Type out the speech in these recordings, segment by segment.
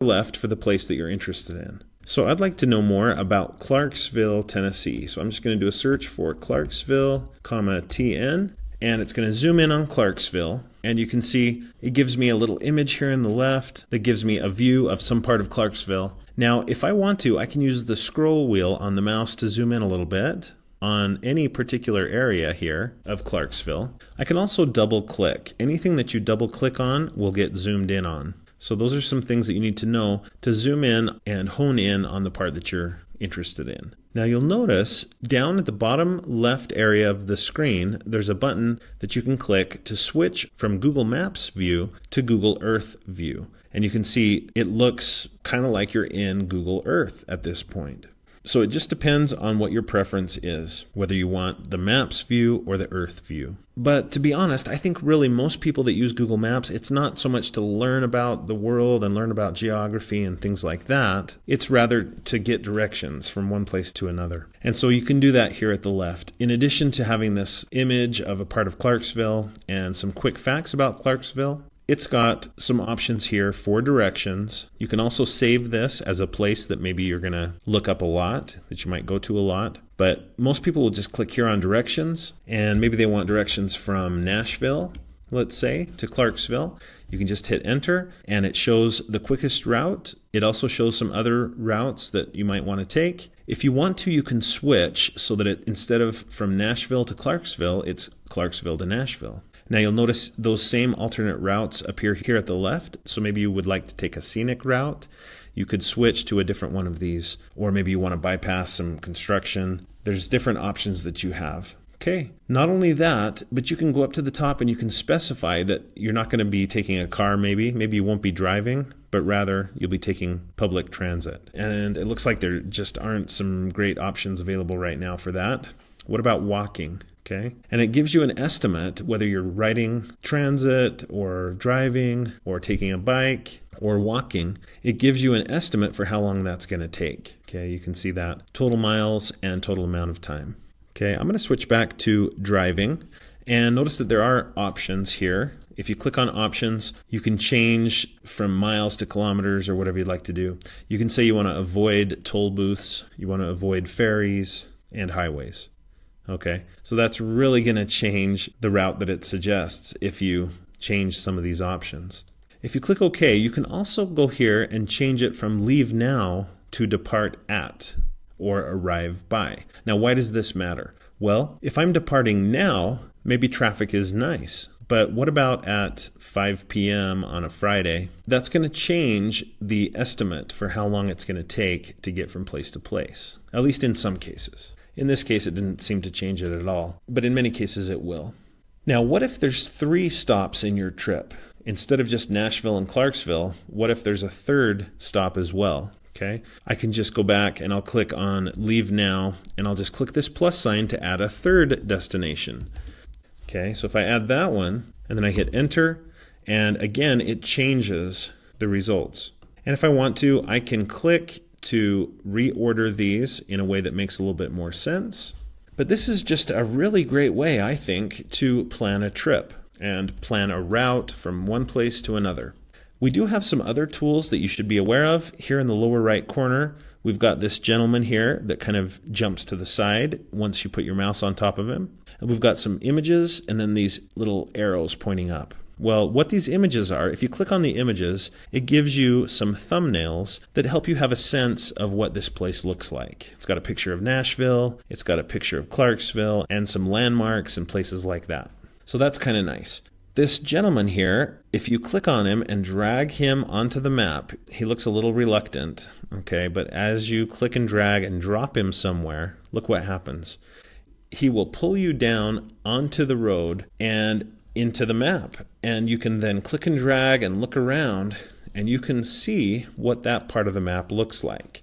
left for the place that you're interested in. So I'd like to know more about Clarksville, Tennessee. So I'm just going to do a search for Clarksville, TN, and it's going to zoom in on Clarksville. And you can see it gives me a little image here in the left that gives me a view of some part of Clarksville. Now, if I want to, I can use the scroll wheel on the mouse to zoom in a little bit on any particular area here of Clarksville. I can also double click. Anything that you double click on will get zoomed in on. So those are some things that you need to know to zoom in and hone in on the part that you're interested in. Now you'll notice down at the bottom left area of the screen, there's a button that you can click to switch from Google Maps view to Google Earth view. And you can see it looks kind of like you're in Google Earth at this point. So it just depends on what your preference is, whether you want the Maps view or the Earth view. But to be honest, I think really most people that use Google Maps, it's not so much to learn about the world and learn about geography and things like that. It's rather to get directions from one place to another. And so you can do that here at the left. In addition to having this image of a part of Clarksville and some quick facts about Clarksville, it's got some options here for directions. You can also save this as a place that maybe you're going to look up a lot, that you might go to a lot. But most people will just click here on directions, and maybe they want directions from Nashville, let's say, to Clarksville. You can just hit enter, and it shows the quickest route. It also shows some other routes that you might want to take. If you want to, you can switch so that instead of from Nashville to Clarksville, it's Clarksville to Nashville. Now you'll notice those same alternate routes appear here at the left. So maybe you would like to take a scenic route. You could switch to a different one of these, or maybe you want to bypass some construction. There's different options that you have. Okay, not only that, but you can go up to the top and you can specify that you're not going to be taking a car maybe you won't be driving, but rather you'll be taking public transit. And it looks like there just aren't some great options available right now for that. What about walking? Okay, and it gives you an estimate whether you're riding transit or driving or taking a bike or walking. It gives you an estimate for how long that's going to take. Okay, you can see that total miles and total amount of time. Okay, I'm going to switch back to driving, and notice that there are options here. If you click on options, you can change from miles to kilometers or whatever you'd like to do. You can say you want to avoid toll booths, you want to avoid ferries and highways. Okay, so that's really going to change the route that it suggests if you change some of these options. If you click OK, you can also go here and change it from leave now to depart at or arrive by. Now, why does this matter? Well, if I'm departing now, maybe traffic is nice. But what about at 5 p.m. on a Friday? That's going to change the estimate for how long it's going to take to get from place to place, at least in some cases. In this case, it didn't seem to change it at all, but in many cases it will. Now, what if there's 3 stops in your trip? Instead of just Nashville and Clarksville, what if there's a third stop as well? Okay, I can just go back and I'll click on Leave Now, and I'll just click this plus sign to add a third destination. Okay, so if I add that one, and then I hit Enter, and again, it changes the results. And if I want to, I can click to reorder these in a way that makes a little bit more sense. But this is just a really great way, I think, to plan a trip and plan a route from one place to another. We do have some other tools that you should be aware of. Here in the lower right corner, we've got this gentleman here that kind of jumps to the side once you put your mouse on top of him. And we've got some images and then these little arrows pointing up. Well, what these images are, if you click on the images, it gives you some thumbnails that help you have a sense of what this place looks like. It's got a picture of Nashville, it's got a picture of Clarksville, and some landmarks and places like that. So that's kind of nice. This gentleman here, if you click on him and drag him onto the map, he looks a little reluctant, okay? But as you click and drag and drop him somewhere, look what happens. He will pull you down onto the road and into the map, and you can then click and drag and look around, and you can see what that part of the map looks like.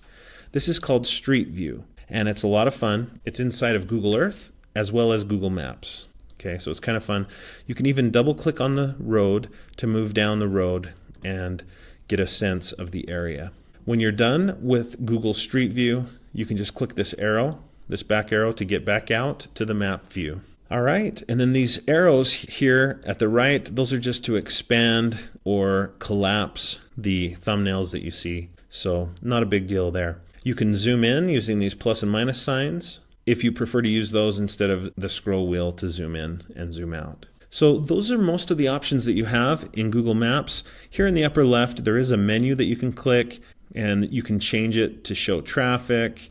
This is called Street View, and it's a lot of fun. It's inside of Google Earth as well as Google Maps. Okay, so it's kind of fun. You can even double click on the road to move down the road and get a sense of the area. When you're done with Google Street View, you can just click this arrow, this back arrow, to get back out to the map view. All right, and then these arrows here at the right, those are just to expand or collapse the thumbnails that you see. So not a big deal there. You can zoom in using these plus and minus signs if you prefer to use those instead of the scroll wheel to zoom in and zoom out. So those are most of the options that you have in Google Maps. Here in the upper left, there is a menu that you can click, and you can change it to show traffic.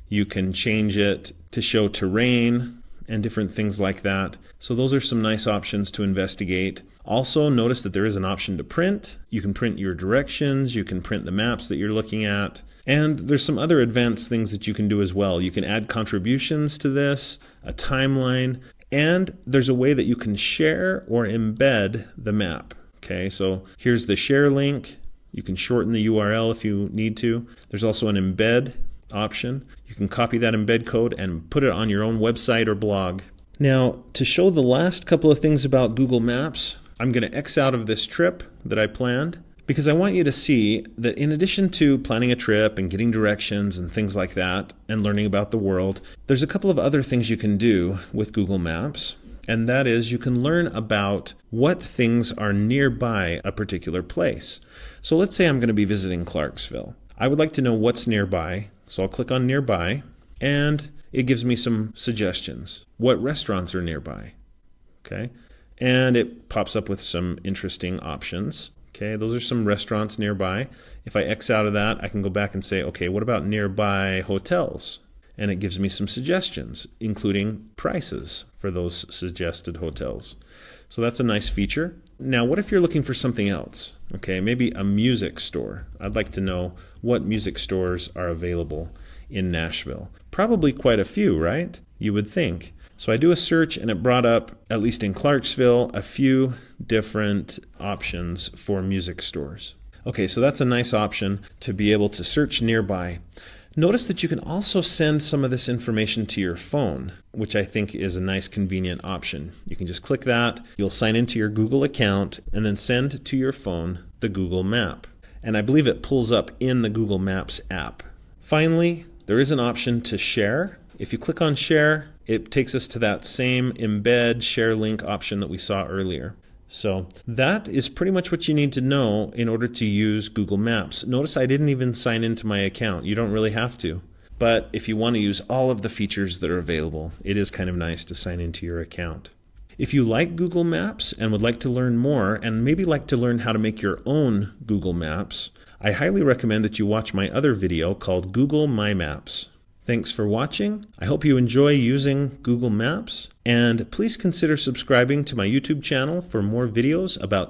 You can change it to show terrain and different things like that. So those are some nice options to investigate. Also, notice that there is an option to print. You can print your directions, you can print the maps that you're looking at, and there's some other advanced things that you can do as well. You can add contributions to this, a timeline, and there's a way that you can share or embed the map. Okay, so here's the share link. You can shorten the URL if you need to. There's also an embed option. You can copy that embed code and put it on your own website or blog. Now, to show the last couple of things about Google Maps, I'm going to X out of this trip that I planned because I want you to see that in addition to planning a trip and getting directions and things like that and learning about the world, there's a couple of other things you can do with Google Maps. And that is you can learn about what things are nearby a particular place. So let's say I'm going to be visiting Clarksville. I would like to know what's nearby, so I'll click on nearby, and it gives me some suggestions. What restaurants are nearby? Okay, and it pops up with some interesting options. Okay, those are some restaurants nearby. If I X out of that, I can go back and say, okay, what about nearby hotels? And it gives me some suggestions, including prices for those suggested hotels. So that's a nice feature. Now, what if you're looking for something else? Okay, maybe a music store. I'd like to know what music stores are available in Nashville. Probably quite a few, right? You would think. So I do a search and it brought up, at least in Clarksville, a few different options for music stores. Okay, so that's a nice option to be able to search nearby. Notice that you can also send some of this information to your phone, which I think is a nice convenient option. You can just click that, you'll sign into your Google account, and then send to your phone the Google map. And I believe it pulls up in the Google Maps app. Finally, there is an option to share. If you click on share, it takes us to that same embed share link option that we saw earlier. So that is pretty much what you need to know in order to use Google Maps. Notice I didn't even sign into my account. You don't really have to. But if you want to use all of the features that are available, it is kind of nice to sign into your account. If you like Google Maps and would like to learn more and maybe like to learn how to make your own Google Maps, I highly recommend that you watch my other video called Google My Maps. Thanks for watching. I hope you enjoy using Google Maps, and please consider subscribing to my YouTube channel for more videos about